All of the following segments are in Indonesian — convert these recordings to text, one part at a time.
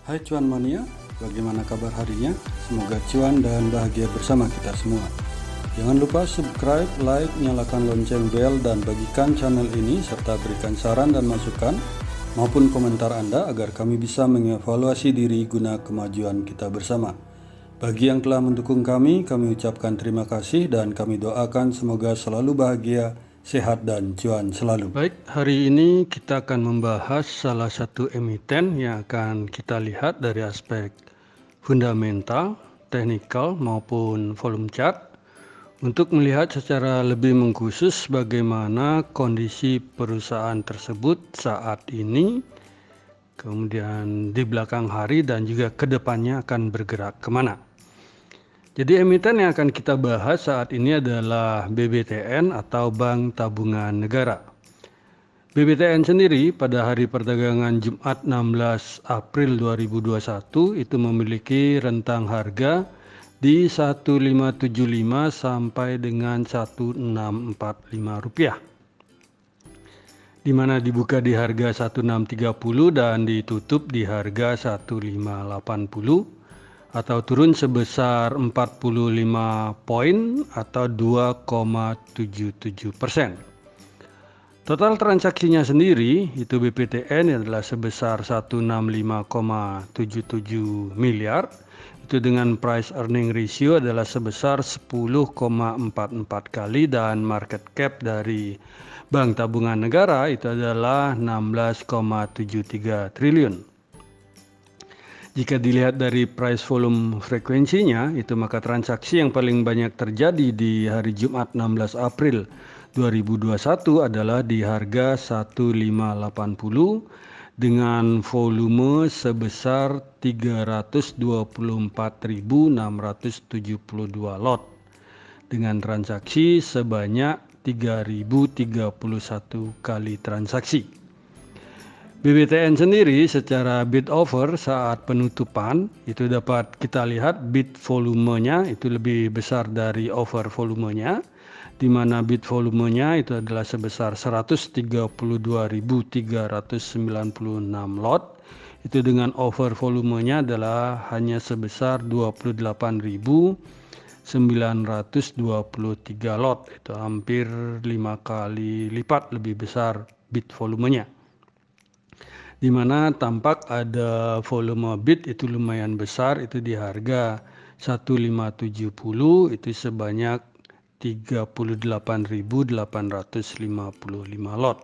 Hai cuan mania, bagaimana kabar harinya? Semoga cuan dan bahagia bersama kita semua. Jangan lupa subscribe, like, nyalakan lonceng bel dan bagikan channel ini serta berikan saran dan masukan maupun komentar Anda agar kami bisa mengevaluasi diri guna kemajuan kita bersama. Bagi yang telah mendukung kami ucapkan terima kasih dan kami doakan semoga selalu bahagia, sehat dan cuan selalu. Baik, hari ini kita akan membahas salah satu emiten yang akan kita lihat dari aspek fundamental, teknikal maupun volume chart untuk melihat secara lebih mengkhusus bagaimana kondisi perusahaan tersebut saat ini, kemudian di belakang hari dan juga ke depannya akan bergerak kemana. Jadi emiten yang akan kita bahas saat ini adalah BBTN atau Bank Tabungan Negara. BBTN sendiri pada hari perdagangan Jumat 16 April 2021 itu memiliki rentang harga di 1575 sampai dengan 1645 rupiah. Di mana dibuka di harga 1630 dan ditutup di harga 1580. Atau turun sebesar 45 poin atau 2,77%. Total transaksinya sendiri itu BPTN adalah sebesar 165,77 miliar. Itu dengan price earning ratio adalah sebesar 10,44 kali dan market cap dari Bank Tabungan Negara itu adalah 16,73 triliun. Jika dilihat dari price volume frekuensinya, itu maka transaksi yang paling banyak terjadi di hari Jumat 16 April 2021 adalah di harga 1580 dengan volume sebesar 324.672 lot dengan transaksi sebanyak 3031 kali transaksi. BBTN sendiri secara bid offer saat penutupan itu dapat kita lihat bid volumenya itu lebih besar dari offer volumenya, di mana bid volumenya itu adalah sebesar 132.396 lot, itu dengan offer volumenya adalah hanya sebesar 28.923 lot, itu hampir 5 kali lipat lebih besar bid volumenya. Di mana tampak ada volume bid itu lumayan besar, itu di harga 1570 itu sebanyak 38.855 lot.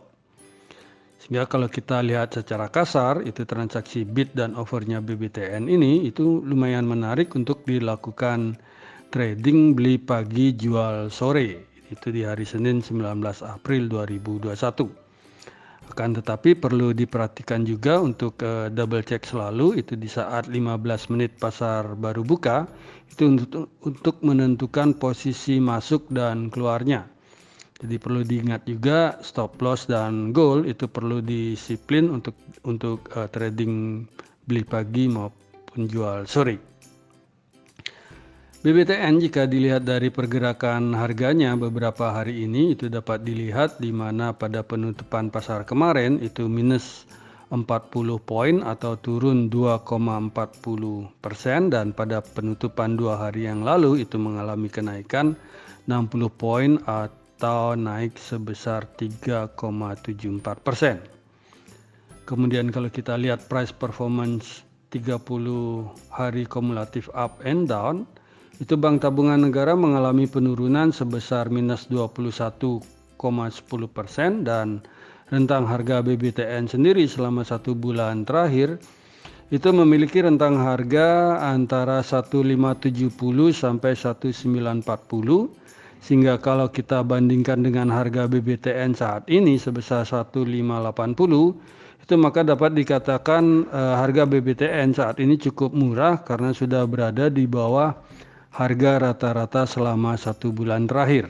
Sehingga kalau kita lihat secara kasar itu transaksi bid dan offernya BBTN ini itu lumayan menarik untuk dilakukan trading beli pagi jual sore, itu di hari Senin 19 April 2021. Akan tetapi perlu diperhatikan juga untuk double check selalu itu di saat 15 menit pasar baru buka itu untuk menentukan posisi masuk dan keluarnya. Jadi perlu diingat juga stop loss dan goal itu perlu disiplin untuk trading beli pagi maupun jual sore. BBTN jika dilihat dari pergerakan harganya beberapa hari ini itu dapat dilihat di mana pada penutupan pasar kemarin itu minus 40 poin atau turun 2,40% dan pada penutupan 2 hari yang lalu itu mengalami kenaikan 60 poin atau naik sebesar 3,74%. Kemudian kalau kita lihat price performance 30 hari kumulatif up and down, itu Bank Tabungan Negara mengalami penurunan sebesar minus 21,10% dan rentang harga BBTN sendiri selama 1 bulan terakhir itu memiliki rentang harga antara 1570 sampai 1940, sehingga kalau kita bandingkan dengan harga BBTN saat ini sebesar 1580 itu maka dapat dikatakan harga BBTN saat ini cukup murah karena sudah berada di bawah harga rata-rata selama 1 bulan terakhir.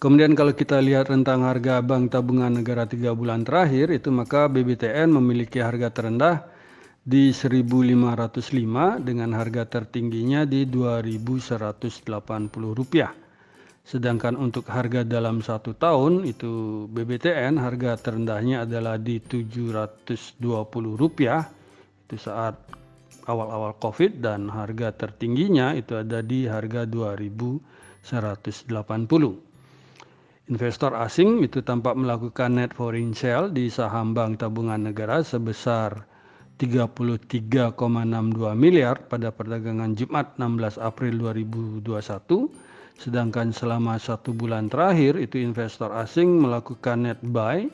Kemudian kalau kita lihat rentang harga Bank Tabungan Negara 3 bulan terakhir itu maka BBTN memiliki harga terendah di 1.505 dengan harga tertingginya di 2.180 rupiah. Sedangkan untuk harga dalam 1 tahun itu BBTN harga terendahnya adalah di 720 rupiah itu saat awal-awal COVID, dan harga tertingginya itu ada di harga 2.180. Investor asing itu tampak melakukan net foreign sale di saham Bank Tabungan Negara sebesar 33,62 miliar pada perdagangan Jumat 16 April 2021. Sedangkan selama 1 bulan terakhir itu investor asing melakukan net buy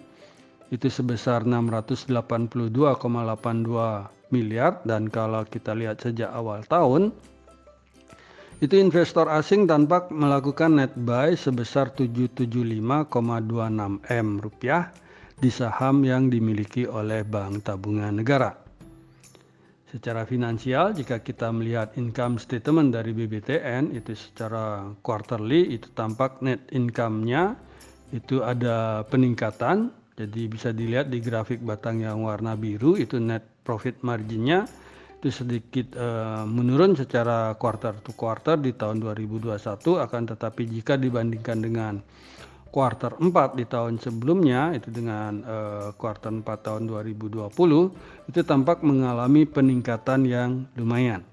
itu sebesar 682,82 miliar, dan kalau kita lihat sejak awal tahun itu investor asing tampak melakukan net buy sebesar 775,26 M rupiah di saham yang dimiliki oleh Bank Tabungan Negara. Secara finansial, jika kita melihat income statement dari BBTN itu secara quarterly, itu tampak net income-nya itu ada peningkatan. Jadi bisa dilihat di grafik batang yang warna biru, itu net profit margin-nya itu sedikit menurun secara quarter to quarter di tahun 2021, akan tetapi jika dibandingkan dengan kuartal 4 di tahun sebelumnya, itu dengan kuartal 4 tahun 2020, itu tampak mengalami peningkatan yang lumayan.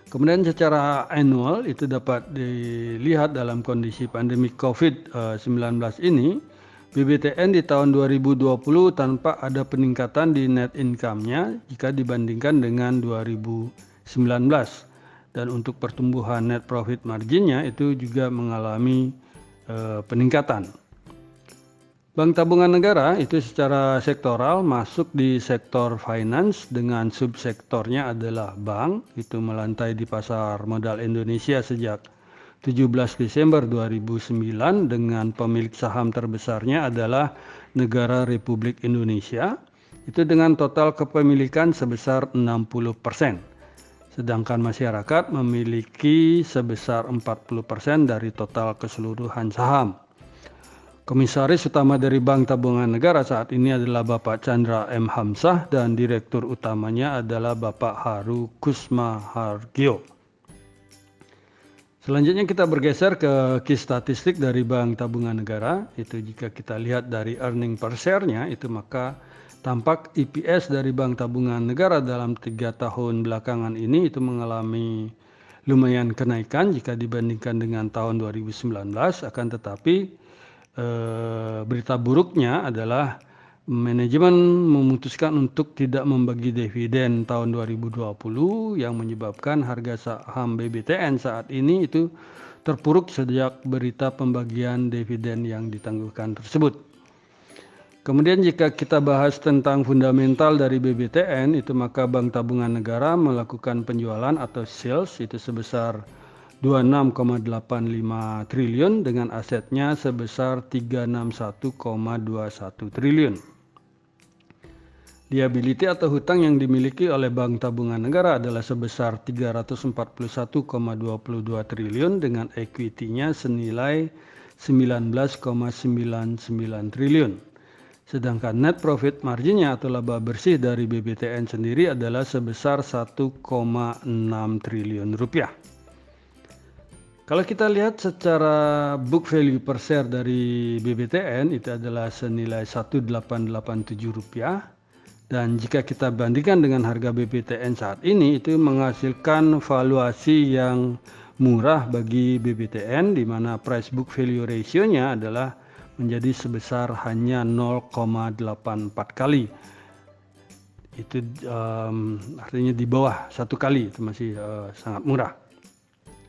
Kemudian secara annual itu dapat dilihat dalam kondisi pandemi COVID-19 ini, BBTN di tahun 2020 tanpa ada peningkatan di net income-nya jika dibandingkan dengan 2019. Dan untuk pertumbuhan net profit margin-nya itu juga mengalami peningkatan. Bank Tabungan Negara itu secara sektoral masuk di sektor finance dengan subsektornya adalah bank, itu melantai di pasar modal Indonesia sejak 17 Desember 2009 dengan pemilik saham terbesarnya adalah Negara Republik Indonesia, itu dengan total kepemilikan sebesar 60%. Sedangkan masyarakat memiliki sebesar 40% dari total keseluruhan saham. Komisaris utama dari Bank Tabungan Negara saat ini adalah Bapak Chandra M. Hamzah dan Direktur utamanya adalah Bapak Haru Kusmahargyo. Selanjutnya kita bergeser ke key statistik dari Bank Tabungan Negara. Itu jika kita lihat dari earning per share-nya, itu maka tampak EPS dari Bank Tabungan Negara dalam 3 tahun belakangan ini itu mengalami lumayan kenaikan jika dibandingkan dengan tahun 2019. Akan tetapi berita buruknya adalah manajemen memutuskan untuk tidak membagi dividen tahun 2020 yang menyebabkan harga saham BBTN saat ini itu terpuruk sejak berita pembagian dividen yang ditangguhkan tersebut. Kemudian jika kita bahas tentang fundamental dari BBTN itu maka Bank Tabungan Negara melakukan penjualan atau sales itu sebesar 26,85 triliun dengan asetnya sebesar 361,21 triliun. Liability atau hutang yang dimiliki oleh Bank Tabungan Negara adalah sebesar 341,22 triliun dengan equity-nya senilai 19,99 triliun. Sedangkan net profit margin-nya atau laba bersih dari BBTN sendiri adalah sebesar 1,6 triliun rupiah. Kalau kita lihat secara book value per share dari BBTN itu adalah senilai 1.887 rupiah. Dan jika kita bandingkan dengan harga BBTN saat ini itu menghasilkan valuasi yang murah bagi BBTN di mana price book value ratio-nya adalah menjadi sebesar hanya 0,84 kali. Itu artinya di bawah 1 kali, itu masih sangat murah.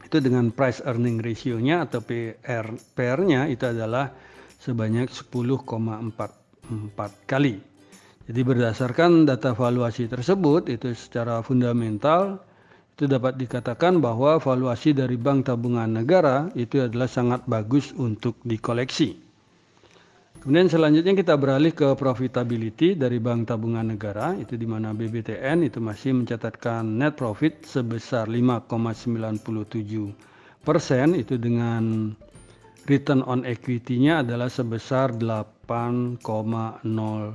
Itu dengan price earning ratio-nya atau PR-nya itu adalah sebanyak 10,44 kali. Jadi berdasarkan data valuasi tersebut itu secara fundamental itu dapat dikatakan bahwa valuasi dari Bank Tabungan Negara itu adalah sangat bagus untuk dikoleksi. Kemudian selanjutnya kita beralih ke profitability dari Bank Tabungan Negara, itu di mana BBTN itu masih mencatatkan net profit sebesar 5,97%, itu dengan return on equity-nya adalah sebesar 8,02%.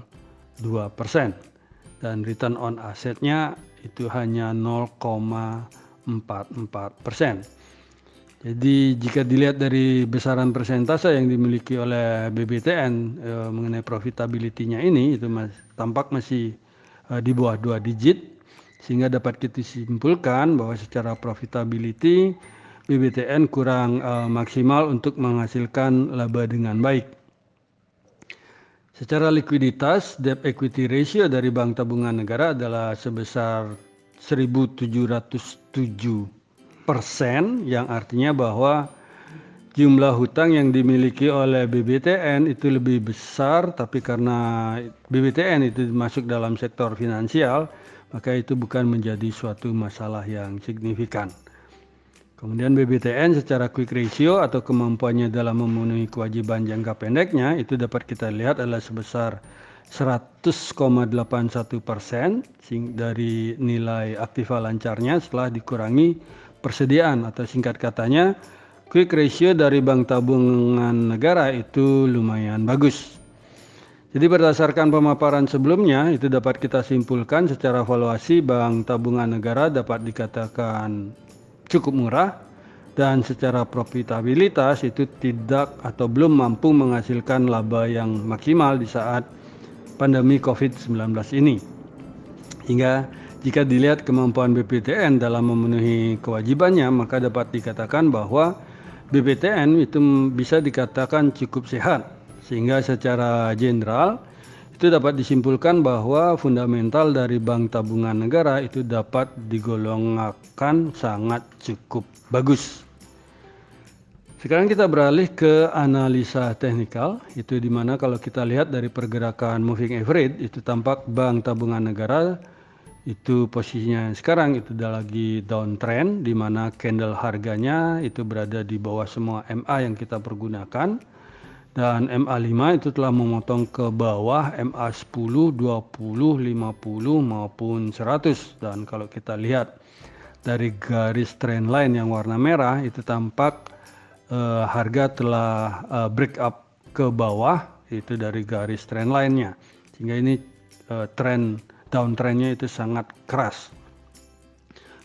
Dan return on assetnya itu hanya 0,44%. Jadi jika dilihat dari besaran persentase yang dimiliki oleh BBTN mengenai profitability-nya ini itu tampak masih di bawah 2 digit, sehingga dapat kita simpulkan bahwa secara profitability BBTN kurang maksimal untuk menghasilkan laba dengan baik. Secara likuiditas, debt equity ratio dari Bank Tabungan Negara adalah sebesar 1.707%, yang artinya bahwa jumlah hutang yang dimiliki oleh BBTN itu lebih besar, tapi karena BBTN itu masuk dalam sektor finansial, maka itu bukan menjadi suatu masalah yang signifikan. Kemudian BBTN secara quick ratio atau kemampuannya dalam memenuhi kewajiban jangka pendeknya itu dapat kita lihat adalah sebesar 100,81% dari nilai aktiva lancarnya setelah dikurangi persediaan, atau singkat katanya quick ratio dari Bank Tabungan Negara itu lumayan bagus. Jadi berdasarkan pemaparan sebelumnya itu dapat kita simpulkan secara valuasi Bank Tabungan Negara dapat dikatakan cukup murah, dan secara profitabilitas itu tidak atau belum mampu menghasilkan laba yang maksimal di saat pandemi COVID-19 ini. Hingga jika dilihat kemampuan BBTN dalam memenuhi kewajibannya, maka dapat dikatakan bahwa BBTN itu bisa dikatakan cukup sehat, sehingga secara general itu dapat disimpulkan bahwa fundamental dari Bank Tabungan Negara itu dapat digolongkan sangat cukup bagus. Sekarang kita beralih ke analisa teknikal, itu dimana kalau kita lihat dari pergerakan moving average itu tampak Bank Tabungan Negara itu posisinya sekarang itu udah lagi downtrend, dimana candle harganya itu berada di bawah semua MA yang kita pergunakan. Dan MA5 itu telah memotong ke bawah MA10, 20, 50 maupun 100. Dan kalau kita lihat dari garis trend line yang warna merah itu tampak harga telah break up ke bawah itu dari garis trend line-nya. Sehingga ini downtrendnya itu sangat keras.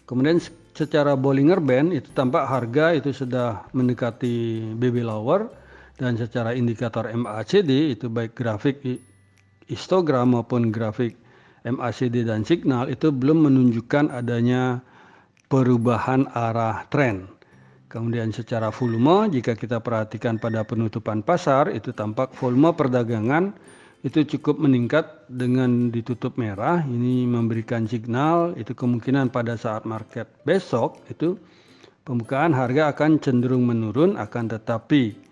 Kemudian secara Bollinger Band itu tampak harga itu sudah mendekati baby lower. Dan secara indikator MACD itu baik grafik histogram maupun grafik MACD dan signal itu belum menunjukkan adanya perubahan arah tren. Kemudian secara volume, jika kita perhatikan pada penutupan pasar itu tampak volume perdagangan itu cukup meningkat dengan ditutup merah. Ini memberikan signal itu kemungkinan pada saat market besok itu pembukaan harga akan cenderung menurun, akan tetapi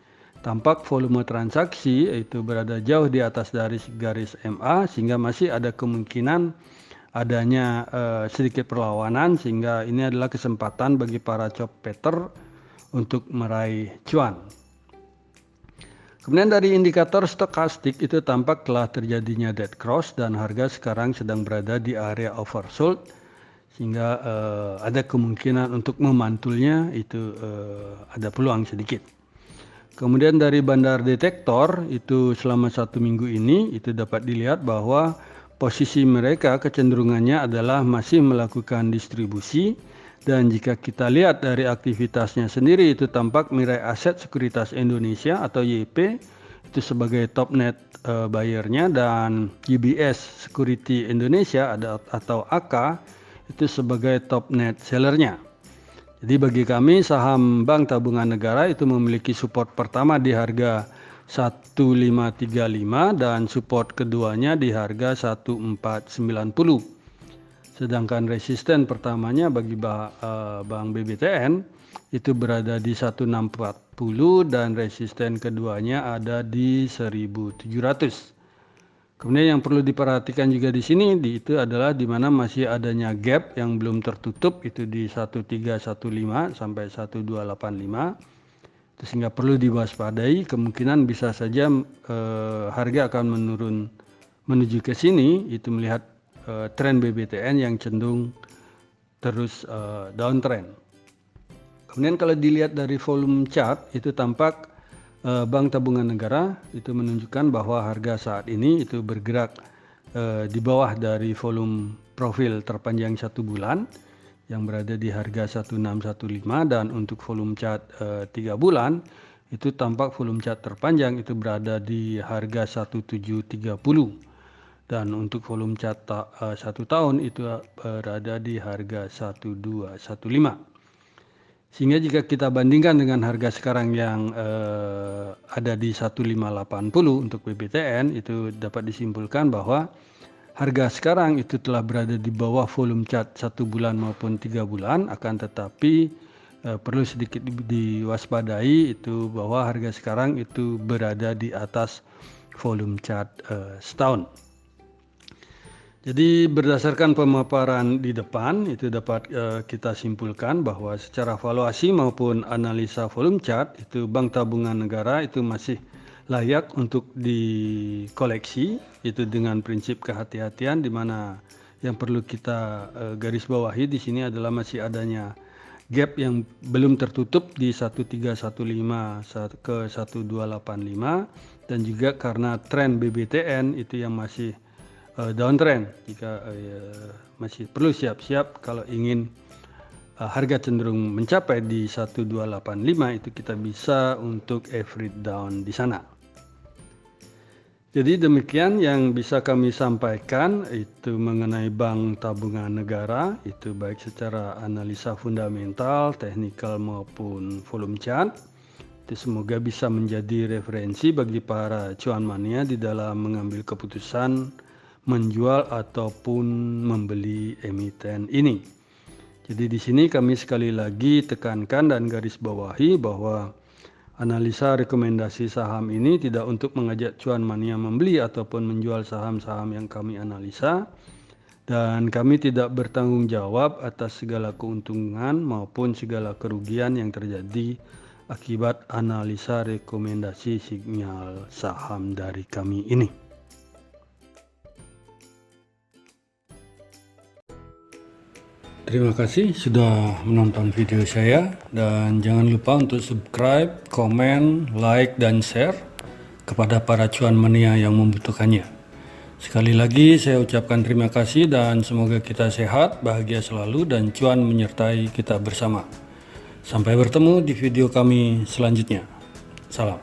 tampak volume transaksi itu berada jauh di atas dari garis MA, sehingga masih ada kemungkinan adanya sedikit perlawanan, sehingga ini adalah kesempatan bagi para chopper untuk meraih cuan. Kemudian dari indikator stokastik itu tampak telah terjadinya dead cross dan harga sekarang sedang berada di area oversold, sehingga ada kemungkinan untuk memantulnya itu ada peluang sedikit. Kemudian dari bandar detektor itu selama 1 minggu ini itu dapat dilihat bahwa posisi mereka kecenderungannya adalah masih melakukan distribusi, dan jika kita lihat dari aktivitasnya sendiri itu tampak Mirai Aset Sekuritas Indonesia atau YP itu sebagai top net buyernya, dan UBS Security Indonesia atau AK itu sebagai top net sellernya. Jadi bagi kami saham Bank Tabungan Negara itu memiliki support pertama di harga 1535 dan support keduanya di harga 1490. Sedangkan resisten pertamanya bagi Bank BBTN itu berada di 1640 dan resisten keduanya ada di 1700. Kemudian yang perlu diperhatikan juga di sini itu adalah di mana masih adanya gap yang belum tertutup itu di 1315 sampai 1285. Sehingga perlu diwaspadai, kemungkinan bisa saja harga akan menurun menuju ke sini itu melihat tren BBTN yang cenderung terus downtrend. Kemudian kalau dilihat dari volume chart itu tampak Bank Tabungan Negara itu menunjukkan bahwa harga saat ini itu bergerak di bawah dari volume profil terpanjang 1 bulan yang berada di harga 1615, dan untuk volume chart 3 bulan itu tampak volume chart terpanjang itu berada di harga 1730. dan untuk volume cat 1 tahun itu berada di harga 1215. Sehingga jika kita bandingkan dengan harga sekarang yang ada di 1580 untuk BBTN, itu dapat disimpulkan bahwa harga sekarang itu telah berada di bawah volume cat 1 bulan maupun 3 bulan, akan tetapi perlu sedikit diwaspadai itu bahwa harga sekarang itu berada di atas volume cat setahun. Jadi berdasarkan pemaparan di depan itu dapat kita simpulkan bahwa secara valuasi maupun analisa volume chart itu Bank Tabungan Negara itu masih layak untuk dikoleksi, itu dengan prinsip kehati-hatian, di mana yang perlu kita garis bawahi di sini adalah masih adanya gap yang belum tertutup di 1315 ke 1285, dan juga karena tren BBTN itu yang masih downtrend, jika masih perlu siap-siap kalau ingin harga cenderung mencapai di 1285 itu kita bisa untuk average down di sana. Jadi demikian yang bisa kami sampaikan itu mengenai Bank Tabungan Negara, itu baik secara analisa fundamental, teknikal maupun volume chart. Itu semoga bisa menjadi referensi bagi para cuan mania di dalam mengambil keputusan menjual ataupun membeli emiten ini. Jadi di sini kami sekali lagi tekankan dan garis bawahi bahwa analisa rekomendasi saham ini tidak untuk mengajak cuan mania membeli ataupun menjual saham-saham yang kami analisa, dan kami tidak bertanggung jawab atas segala keuntungan maupun segala kerugian yang terjadi akibat analisa rekomendasi sinyal saham dari kami ini. Terima kasih sudah menonton video saya, dan jangan lupa untuk subscribe, komen, like, dan share kepada para cuan mania yang membutuhkannya. Sekali lagi saya ucapkan terima kasih dan semoga kita sehat, bahagia selalu, dan cuan menyertai kita bersama. Sampai bertemu di video kami selanjutnya. Salam.